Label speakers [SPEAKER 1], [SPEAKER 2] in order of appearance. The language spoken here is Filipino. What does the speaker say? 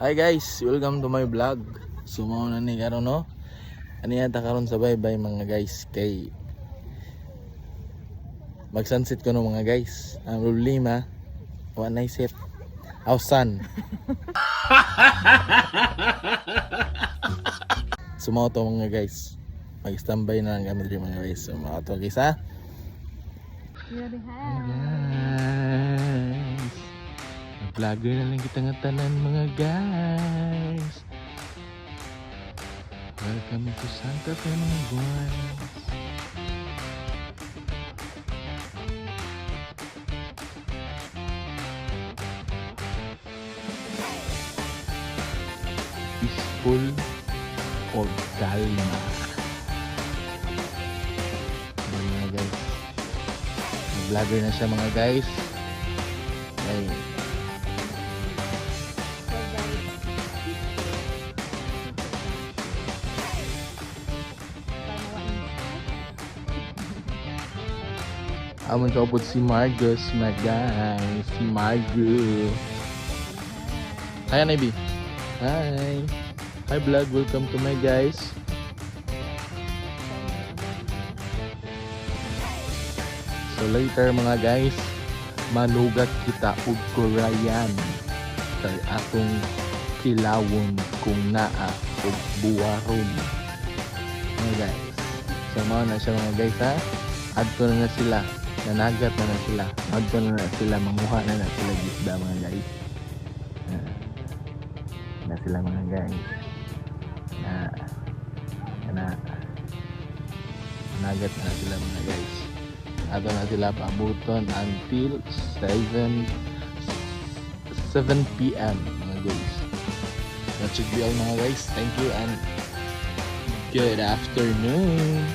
[SPEAKER 1] Hi guys, welcome to my vlog. Sumaw na ni karon no. Ani ata karon sa bye-bye mga guys kay mag-sunset ko no mga guys. Ang problema, wa na set. Sun. Sumaw to mga guys. Mag-standby na lang kami dito mga guys. Sumaw to guys ha. Guys, vlogger na lang kita nga tanan mga guys. Welcome to Santa Fe mga guys. Peaceful or kalma. Ayan mga guys. Vlogger na siya mga guys. Ay. Amon kaupod si Margus mga guys. Si Margus. Hi Anabi. Hi. Hi vlog. Welcome to my guys. So later mga guys, malugat kita og Korean kay atong kilawon kung naa og buwaron. Mga guys. So mao na siya mga guys ha. Adto na sila. Nanagat na sila. Adto na sila, manguha na sila gisda mga guys. Na sila mga guys. Nanagat na sila mga guys. Ato na sila paabuton until 7 p.m. mga guys. That should be all mga guys. Thank you and good afternoon.